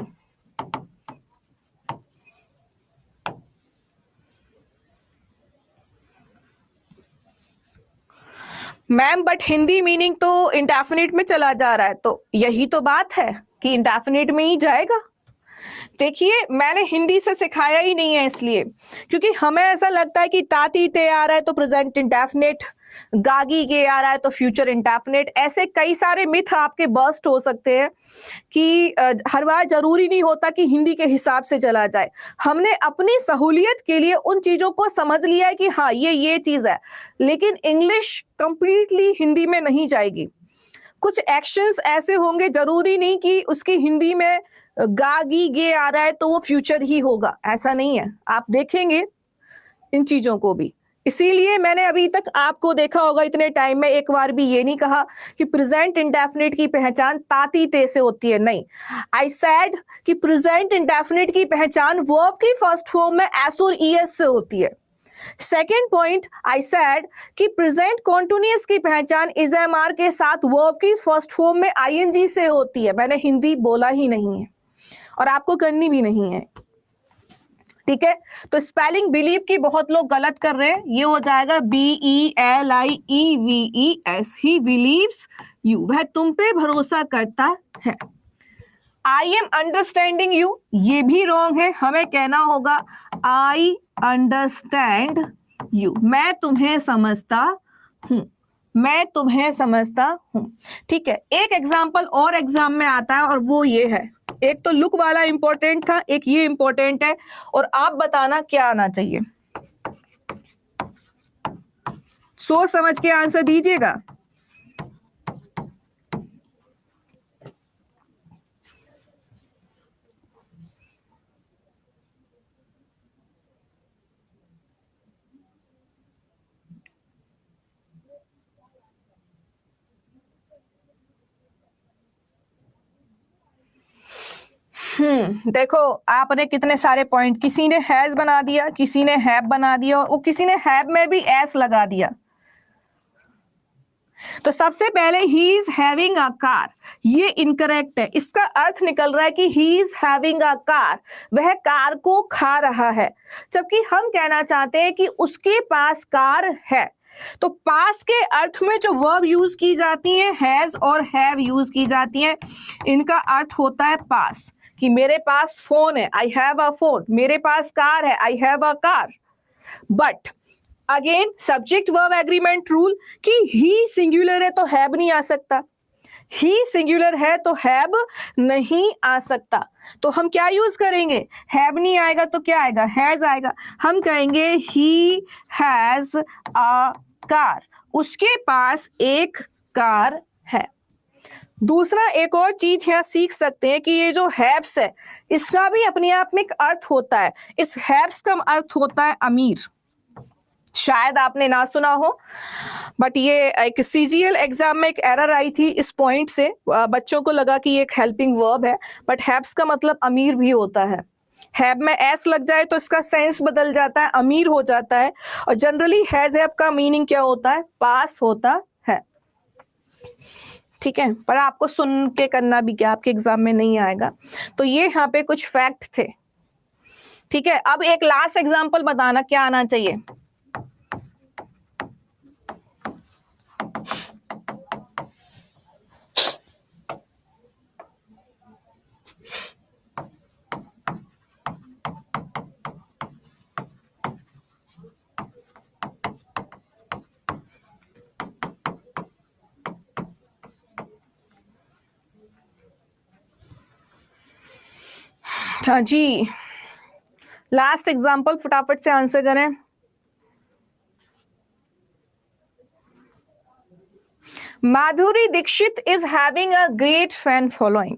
Ma'am but Hindi meaning तो इंडेफिनिट में चला जा रहा है, तो यही तो बात है कि इंडेफिनिट में ही जाएगा। देखिए मैंने हिंदी से सिखाया ही नहीं है इसलिए, क्योंकि हमें ऐसा लगता है कि ताती ते आ रहा है तो प्रेजेंट इंडेफिनिट, गागी गे आ रहा है तो फ्यूचर इंडेफिनिट। ऐसे कई सारे मिथ आपके बर्स्ट हो सकते हैं कि हर बार जरूरी नहीं होता कि हिंदी के हिसाब से चला जाए। हमने अपनी सहूलियत के लिए उन चीजों को समझ लिया है कि हाँ ये चीज है, लेकिन इंग्लिश कंप्लीटली हिंदी में नहीं जाएगी। कुछ एक्शंस ऐसे होंगे, जरूरी नहीं कि उसकी हिंदी में गा गी गे आ रहा है तो वो फ्यूचर ही होगा, ऐसा नहीं है। आप देखेंगे इन चीजों को भी। इसीलिए मैंने अभी तक आपको देखा होगा इतने टाइम में एक बार भी ये नहीं कहा कि प्रेजेंट इंडेफिनिट की पहचान ताती ते से होती है, नहीं। आई सेड कि प्रेजेंट इंडेफिनिट की पहचान वर्ब की फर्स्ट फॉर्म में एस और ईएस से होती है। सेकेंड पॉइंट, आई सेड कि प्रेजेंट कॉन्टिन्यूअस की पहचान इज एम आर के साथ वर्ब की फर्स्ट फॉर्म में आईएनजी से होती है। मैंने हिंदी बोला ही नहीं है और आपको करनी भी नहीं है, ठीक है। तो स्पेलिंग बिलीव की बहुत लोग गलत कर रहे हैं, ये हो जाएगा BELIEVES। ही बिलीव्स यू, वह तुम पे भरोसा करता है। आई एम अंडरस्टैंडिंग यू, ये भी रॉन्ग है, हमें कहना होगा आई अंडरस्टैंड यू, मैं तुम्हें समझता हूं, मैं तुम्हें समझता हूं, ठीक है। एक एग्जाम्पल और एग्जाम में आता है और वो ये है, एक तो लुक वाला इंपॉर्टेंट था, एक ये इंपॉर्टेंट है, और आप बताना क्या आना चाहिए, सोच समझ के आंसर दीजिएगा। देखो आपने कितने सारे पॉइंट, किसी ने हैज बना दिया, किसी ने हैव बना दिया, और किसी ने हैव में भी एस लगा दिया। तो सबसे पहले he is having a car, ये इनकरेक्ट है। इसका अर्थ निकल रहा है कि he is having a car, वह कार को खा रहा है, जबकि हम कहना चाहते हैं कि उसके पास कार है। तो पास के अर्थ में जो वर्ब यूज की जाती है हैज और हैव यूज की जाती है, इनका अर्थ होता है पास, कि मेरे पास फोन है, आई हैव अ फोन, मेरे पास कार है, I have a car. But again subject verb agreement rule कि ही सिंगुलर है तो हैव नहीं आ सकता, ही सिंगुलर है तो हैव नहीं आ सकता। तो हम क्या यूज करेंगे, हैव नहीं आएगा तो क्या आएगा, हैज आएगा। हम कहेंगे ही हैज अ कार, उसके पास एक कार है। दूसरा एक और चीज यहाँ सीख सकते हैं कि ये जो हैव्स है इसका भी अपने आप में एक अर्थ होता है। इस हैव्स का अर्थ होता है अमीर, शायद आपने ना सुना हो, बट ये एक सीजीएल एग्जाम में एक एरर आई थी इस पॉइंट से, बच्चों को लगा कि ये एक हेल्पिंग वर्ब है, बट हैव्स का मतलब अमीर भी होता है। हैव में एस लग जाए तो इसका सेंस बदल जाता है, अमीर हो जाता है। और जनरली हैज हैव का मीनिंग क्या होता है, पास होता है, ठीक है। पर आपको सुन के करना भी क्या, आपके एग्जाम में नहीं आएगा। तो ये यहाँ पे कुछ फैक्ट थे, ठीक है। अब एक लास्ट एग्जाम्पल बताना क्या आना चाहिए। हाँ जी, लास्ट एग्जाम्पल फटाफट से आंसर करें। Madhuri Dixit is having a great fan following.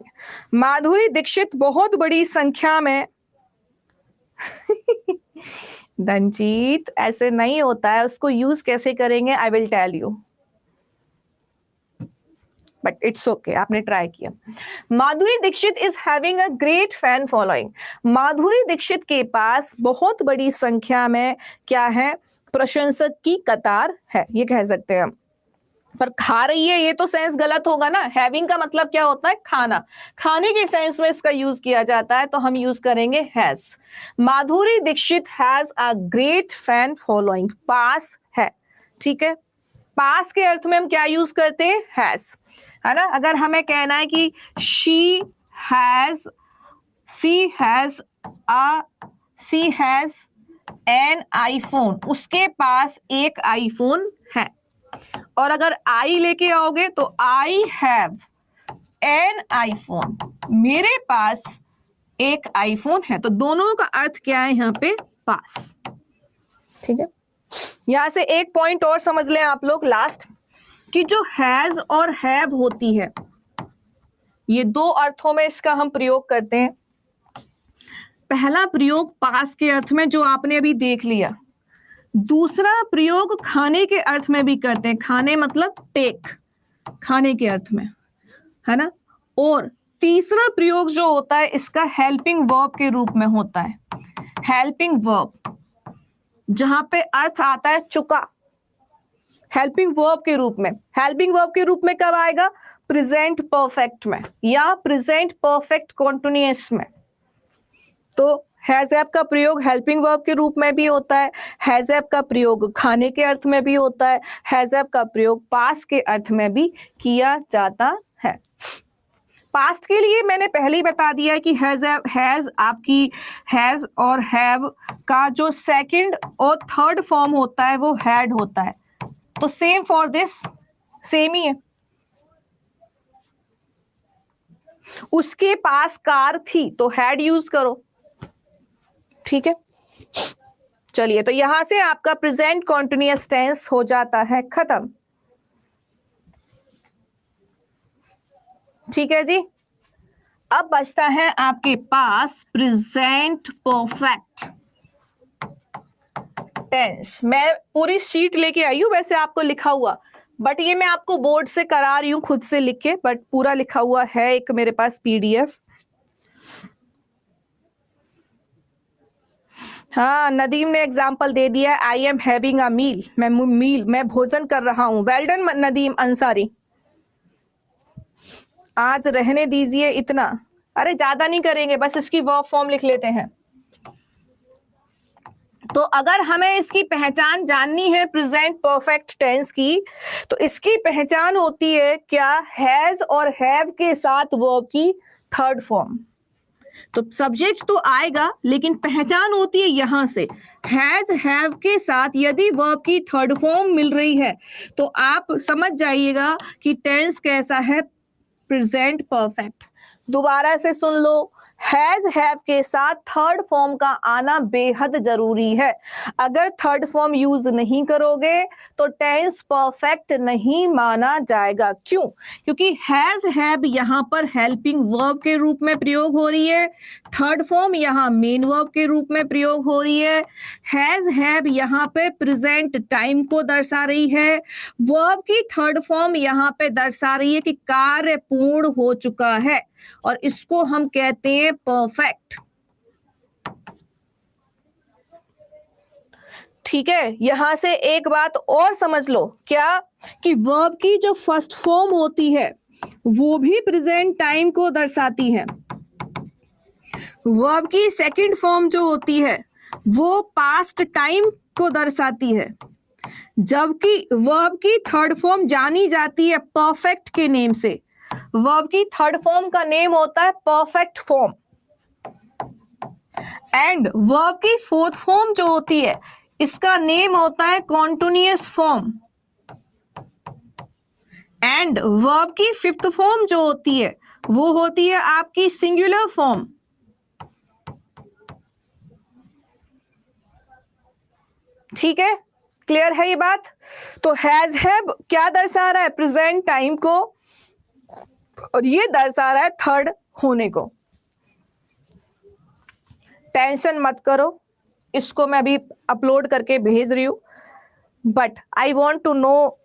Madhuri Dixit बहुत बड़ी संख्या में दंजीत ऐसे नहीं होता है, उसको यूज कैसे करेंगे I will tell you, but it's okay, आपने ट्राई किया। Madhuri Dixit is having a great fan following. Madhuri Dixit के पास बहुत बड़ी संख्या में क्या है, प्रशंसक की कतार है, ये कह सकते हैं हम। पर खा रही है ये तो सेंस गलत होगा ना। हैविंग का मतलब क्या होता है, खाना, खाने के सेंस में इसका यूज किया जाता है, तो हम यूज करेंगे has. Madhuri Dixit has a great fan following, पास है, ठीक है। पास के अर्थ में हम क्या यूज करते हैं, हैज, है ना। अगर हमें कहना है कि शी हैज एन आईफोन, उसके पास एक आईफोन है। और अगर आई लेके आओगे तो आई हैव एन आईफोन, मेरे पास एक आईफोन है। तो दोनों का अर्थ क्या है यहाँ पे, पास, ठीक है। यहां से एक पॉइंट और समझ लें आप लोग लास्ट, कि जो हैज और हैव होती है, ये दो अर्थों में इसका हम प्रयोग करते हैं। पहला प्रयोग पास के अर्थ में जो आपने अभी देख लिया, दूसरा प्रयोग खाने के अर्थ में भी करते हैं, खाने मतलब टेक, खाने के अर्थ में, है ना। और तीसरा प्रयोग जो होता है इसका हेल्पिंग वर्ब के रूप में होता है। हेल्पिंग वर्ब जहां पे अर्थ आता है चुका, हेल्पिंग वर्ब के रूप में। हेल्पिंग वर्ब के रूप में कब आएगा, प्रेजेंट परफेक्ट में या प्रेजेंट परफेक्ट कॉन्टिन्यूअस में। तो हैज हैव का प्रयोग हेल्पिंग वर्ब के रूप में भी होता है, हैज हैव का प्रयोग खाने के अर्थ में भी होता है, हैज हैव का प्रयोग पास के अर्थ में भी किया जाता है। पास्ट के लिए मैंने पहले ही बता दिया है कि हैज आपकी हैज और हैव का जो सेकंड और थर्ड फॉर्म होता है वो हैड होता है। तो सेम फॉर दिस, सेम ही है। उसके पास कार थी तो हैड यूज करो, ठीक है। चलिए, तो यहां से आपका प्रेजेंट कॉन्टिन्यूअस टेंस हो जाता है खत्म, ठीक है जी। अब बचता है आपके पास प्रेजेंट परफेक्ट टेंस। मैं पूरी शीट लेके आई हूं वैसे आपको लिखा हुआ, बट ये मैं आपको बोर्ड से करा रही हूं खुद से लिख के, बट पूरा लिखा हुआ है एक मेरे पास पीडीएफ। हाँ, नदीम ने एग्जाम्पल दे दिया, आई एम हैविंग अ मील, मैं भोजन कर रहा हूं। वेल डन नदीम अंसारी, आज रहने दीजिए इतना। अरे ज्यादा नहीं करेंगे, बस इसकी वर्ब फॉर्म लिख लेते हैं। तो अगर हमें इसकी पहचान जाननी है प्रेजेंट परफेक्ट टेंस की, तो इसकी पहचान होती है क्या, हैज और हैव के साथ वर्ब की थर्ड फॉर्म। तो सब्जेक्ट तो आएगा लेकिन पहचान होती है यहां से, हैज हैव के साथ यदि वर्ब की थर्ड फॉर्म मिल रही है तो आप समझ जाइएगा कि टेंस कैसा है, प्रेजेंट परफेक्ट। दोबारा से सुन लो, हैज हैव के साथ थर्ड फॉर्म का आना बेहद जरूरी है। अगर थर्ड फॉर्म यूज नहीं करोगे तो टेंस परफेक्ट नहीं माना जाएगा। क्यों? क्योंकि हैज हैव यहां पर हेल्पिंग वर्ब के रूप में प्रयोग हो रही है, थर्ड फॉर्म यहां मेन वर्ब के रूप में प्रयोग हो रही है। हैज हैव यहां पे प्रेजेंट टाइम को दर्शा रही है, वर्ब की थर्ड फॉर्म यहां पे दर्शा रही है कि कार्य पूर्ण हो चुका है, और इसको हम कहते हैं परफेक्ट, ठीक है। यहां से एक बात और समझ लो, क्या कि वर्ब की जो फर्स्ट फॉर्म होती है वो भी प्रेजेंट टाइम को दर्शाती है, वर्ब की सेकंड फॉर्म जो होती है वो पास्ट टाइम को दर्शाती है, जबकि वर्ब की थर्ड फॉर्म जानी जाती है परफेक्ट के नेम से। वर्ब की थर्ड फॉर्म का नेम होता है परफेक्ट फॉर्म, एंड वर्ब की फोर्थ फॉर्म जो होती है इसका नेम होता है कॉन्टिन्यूअस फॉर्म, एंड वर्ब की फिफ्थ फॉर्म जो होती है वो होती है आपकी सिंगुलर फॉर्म। ठीक है, क्लियर है ये बात? तो हैज हैव क्या दर्शा रहा है? प्रेजेंट टाइम को, और ये दर्शा रहा है थर्ड होने को। टेंशन मत करो, इसको मैं अभी अपलोड करके भेज रही हूं, but I want to know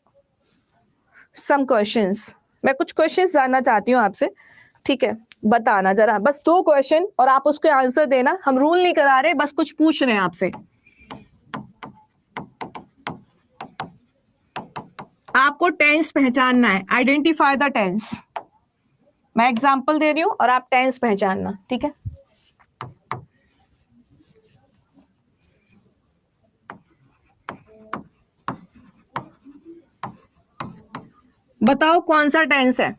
some questions. मैं कुछ क्वेश्चंस जानना चाहती हूँ आपसे, ठीक है? बताना जरा, बस 2 क्वेश्चन और आप उसके आंसर देना। हम रूल नहीं करा रहे, बस कुछ पूछ रहे हैं आपसे। आपको टेंस पहचानना है, आइडेंटिफाई द टेंस। मैं एग्जांपल दे रही हूं और आप टेंस पहचानना, ठीक है? बताओ कौन सा टेंस है?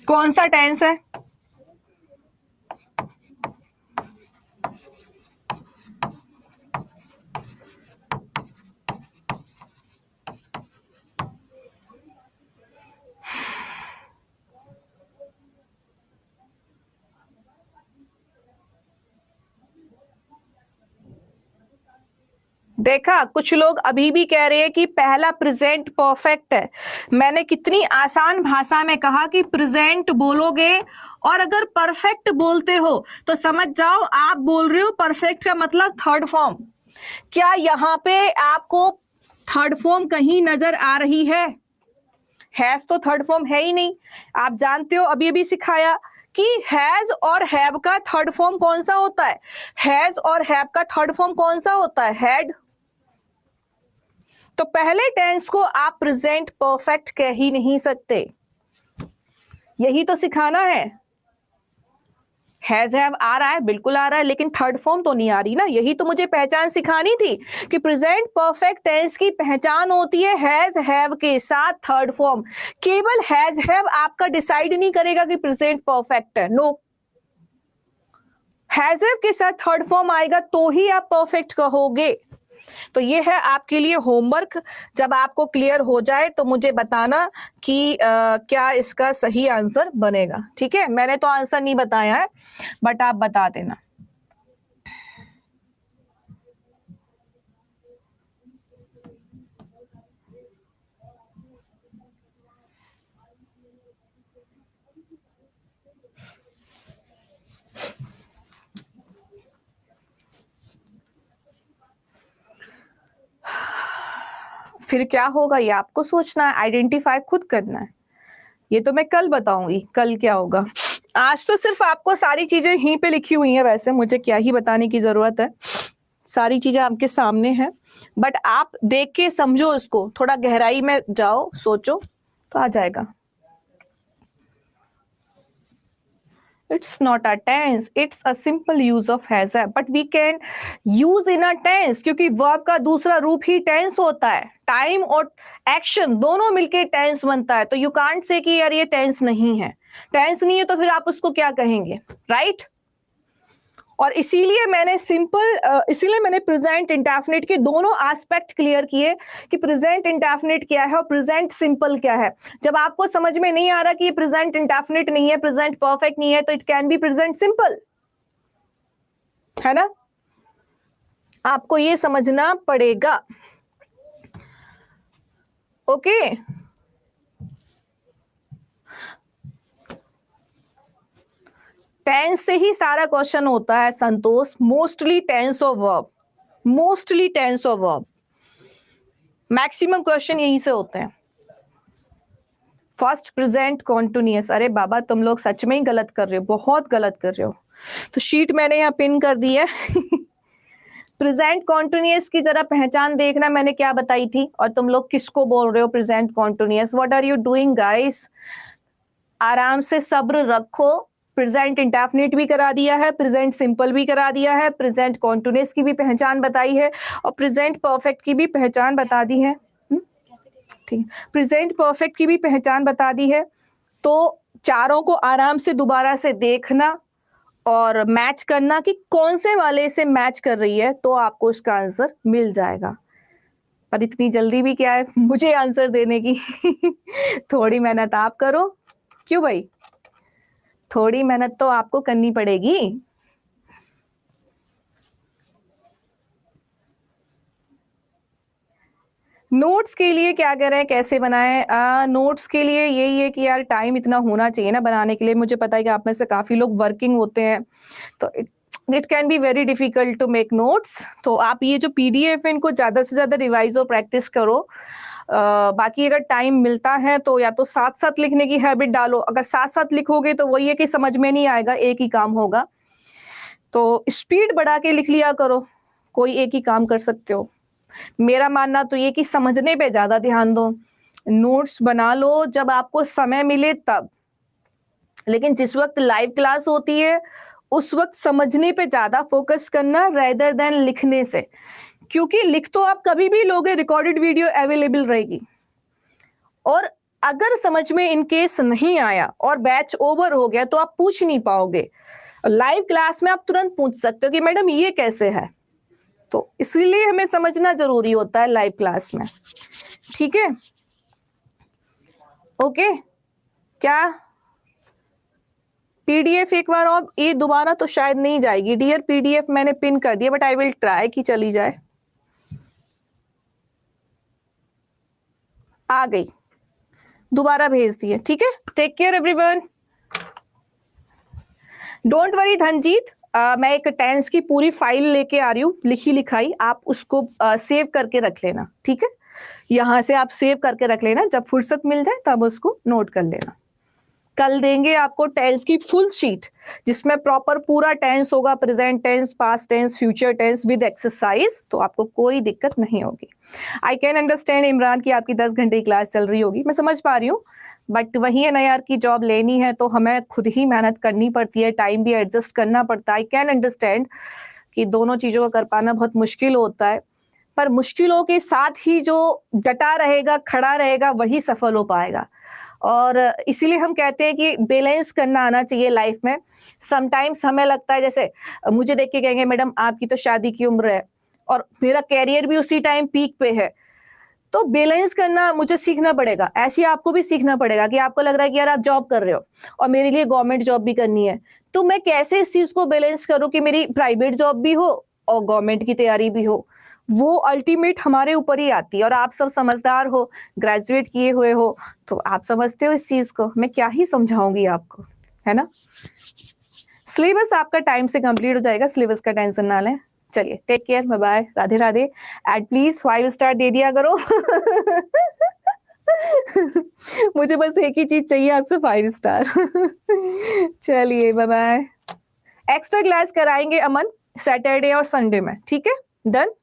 कौन सा टेंस है? देखा, कुछ लोग अभी भी कह रहे हैं कि पहला प्रेजेंट परफेक्ट है। मैंने कितनी आसान भाषा में कहा कि प्रेजेंट बोलोगे और अगर परफेक्ट बोलते हो तो समझ जाओ आप बोल रहे हो परफेक्ट का मतलब थर्ड फॉर्म। क्या यहां पे आपको थर्ड फॉर्म कहीं नजर आ रही है? हैज तो थर्ड फॉर्म है ही नहीं। आप जानते हो, अभी अभी सिखाया कि हैज और हैव का थर्ड फॉर्म कौन सा होता है? हैज और हैव का थर्ड फॉर्म कौन सा होता है? हैड। तो पहले टेंस को आप प्रेजेंट परफेक्ट कह ही नहीं सकते, यही तो सिखाना है। हैज हैव आ रहा है, बिल्कुल आ रहा है, लेकिन थर्ड फॉर्म तो नहीं आ रही ना। यही तो मुझे पहचान सिखानी थी कि प्रेजेंट परफेक्ट टेंस की पहचान होती है हैज हैव के साथ थर्ड फॉर्म। केवल हैज हैव आपका डिसाइड नहीं करेगा कि प्रेजेंट परफेक्ट है, नो। हैज हैव के साथ थर्ड फॉर्म आएगा तो ही आप परफेक्ट कहोगे। तो ये है आपके लिए होमवर्क। जब आपको क्लियर हो जाए तो मुझे बताना कि क्या इसका सही आंसर बनेगा, ठीक है? मैंने तो आंसर नहीं बताया है, बट आप बता देना। फिर क्या होगा ये आपको सोचना है, आइडेंटिफाई खुद करना है। ये तो मैं कल बताऊंगी, कल क्या होगा। आज तो सिर्फ आपको सारी चीजें यहीं पे लिखी हुई हैं, वैसे मुझे क्या ही बताने की जरूरत है, सारी चीजें आपके सामने हैं। बट आप देख के समझो इसको, थोड़ा गहराई में जाओ, सोचो तो आ जाएगा। It's not a tense, it's a simple use of has have, but we can use in a tense क्योंकि verb का दूसरा रूप ही tense होता है। टाइम और एक्शन दोनों मिलके tense बनता है, तो you can't say कि यार ये tense नहीं है। tense नहीं है तो फिर आप उसको क्या कहेंगे, right? और इसीलिए मैंने प्रेजेंट इंडेफिनिट के दोनों एस्पेक्ट क्लियर किए कि प्रेजेंट इंडेफिनिट क्या है और प्रेजेंट सिंपल क्या है। जब आपको समझ में नहीं आ रहा कि ये प्रेजेंट इंडेफिनिट नहीं है, प्रेजेंट परफेक्ट नहीं है, तो it can be present simple, है ना? आपको ये समझना पड़ेगा, ओके? टेंस से ही सारा क्वेश्चन होता है Santosh, mostly tense of verb, mostly tense of verb, maximum question यहीं से होते हैं। फर्स्ट प्रेजेंट कॉन्टिन्यूअस, अरे बाबा तुम लोग सच में ही गलत कर रहे हो, बहुत गलत कर रहे हो। तो शीट मैंने यहाँ पिन कर दी है। प्रेजेंट कॉन्टिन्यूअस की जरा पहचान देखना, मैंने क्या बताई थी और तुम लोग किसको बोल रहे हो present continuous. What are you doing guys? आराम से सब्र रखो। प्रेजेंट इंडेफिनिट भी करा दिया है, प्रेजेंट सिंपल भी करा दिया है, प्रेजेंट कॉन्टिन्यूअस की भी पहचान बताई है और प्रेजेंट परफेक्ट की भी पहचान बता दी है। ठीक, प्रेजेंट परफेक्ट की भी पहचान बता दी है। तो चारों को आराम से दोबारा से देखना और मैच करना कि कौन से वाले से मैच कर रही है, तो आपको इसका आंसर मिल जाएगा। पर इतनी जल्दी भी क्या है मुझे आंसर देने की थोड़ी मेहनत आप करो। क्यों भाई, थोड़ी मेहनत तो आपको करनी पड़ेगी। नोट्स के लिए क्या करें, कैसे बनाएं? नोट्स के लिए यही है कि यार टाइम इतना होना चाहिए ना बनाने के लिए। मुझे पता है कि आप में से काफ़ी लोग वर्किंग होते हैं, तो it can be very difficult to make notes. तो आप ये जो पीडीएफ है इनको ज़्यादा से ज़्यादा रिवाइज और प्रैक्टिस करो। बाकी अगर टाइम मिलता है तो या तो साथ साथ लिखने की हैबिट डालो। अगर साथ साथ लिखोगे तो वही है कि समझ में नहीं आएगा, एक ही काम होगा। तो स्पीड बढ़ा के लिख लिया करो, कोई एक ही काम कर सकते हो। मेरा मानना तो ये कि समझने पे ज्यादा ध्यान दो। नोट्स बना लो जब आपको समय मिले तब, लेकिन जिस वक्त लाइव क्लास होती है उस वक्त समझने पे ज्यादा फोकस करना रेदर देन लिखने से। क्योंकि लिख तो आप कभी भी लोगे, रिकॉर्डेड वीडियो अवेलेबल रहेगी। और अगर समझ में इन केस नहीं आया और बैच ओवर हो गया तो आप पूछ नहीं पाओगे। लाइव क्लास में आप तुरंत पूछ सकते हो कि मैडम ये कैसे है, तो इसीलिए हमें समझना जरूरी होता है लाइव क्लास में। ठीक है, ओके। क्या पीडीएफ एक बार और ये दोबारा तो शायद नहीं जाएगी डियर, पीडीएफ मैंने पिन कर दिया, बट आई विल ट्राई कि चली जाए। आ गई, दोबारा भेज दिए। ठीक है, take care everyone, don't worry Dhanjeet. मैं एक टेंस की पूरी फाइल लेके आ रही हूँ, लिखी लिखाई, आप उसको सेव करके रख लेना। ठीक है, यहां से आप सेव करके रख लेना, जब फुर्सत मिल जाए तब उसको नोट कर लेना। कल देंगे आपको टेंस की फुल शीट, जिसमें प्रॉपर पूरा टेंस होगा, present tense, past tense, future tense with exercise, तो आपको कोई दिक्कत नहीं होगी। आई कैन अंडरस्टैंड इमरान की आपकी 10 घंटे की क्लास चल रही होगी, मैं समझ पा रही हूँ, बट वही है ना यार की जॉब लेनी है तो हमें खुद ही मेहनत करनी पड़ती है, टाइम भी एडजस्ट करना पड़ता है। आई कैन अंडरस्टैंड कि दोनों चीजों को कर पाना बहुत मुश्किल होता है, पर मुश्किलों के साथ ही जो डटा रहेगा, खड़ा रहेगा, वही सफल हो पाएगा। और इसीलिए हम कहते हैं कि बैलेंस करना आना चाहिए लाइफ में। समटाइम्स हमें लगता है, जैसे मुझे देख के कहेंगे मैडम आपकी तो शादी की उम्र है और मेरा कैरियर भी उसी टाइम पीक पे है, तो बैलेंस करना मुझे सीखना पड़ेगा। ऐसे ही आपको भी सीखना पड़ेगा कि आपको लग रहा है कि यार आप जॉब कर रहे हो और मेरे लिए गवर्नमेंट जॉब भी करनी है, तो मैं कैसे इस चीज को बैलेंस करूं कि मेरी प्राइवेट जॉब भी हो और गवर्नमेंट की तैयारी भी हो। वो अल्टीमेट हमारे ऊपर ही आती है। और आप सब समझदार हो, ग्रेजुएट किए हुए हो, तो आप समझते हो इस चीज को, मैं क्या ही समझाऊंगी आपको, है ना। सिलेबस आपका टाइम से कंप्लीट हो जाएगा, सिलेबस का टेंशन ना लें। चलिए, take care, bye bye, Radhe Radhe. And please 5 star दे दिया करो मुझे बस एक ही चीज चाहिए आपसे, 5 स्टार चलिए, बाय बाय। एक्स्ट्रा क्लास कराएंगे अमन सैटरडे और संडे में, ठीक है, done.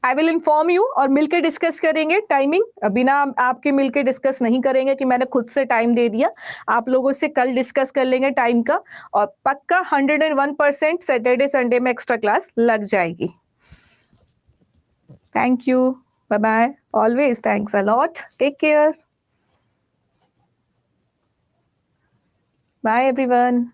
I will inform you, और मिलकर डिस्कस करेंगे टाइमिंग। बिना आपके मिलकर डिस्कस नहीं करेंगे कि मैंने खुद से टाइम दे दिया, आप लोगों से कल डिस्कस कर लेंगे टाइम का, और पक्का 101% सैटरडे संडे में एक्स्ट्रा क्लास लग जाएगी। Thank you, bye bye, always thanks a lot, take care, bye everyone.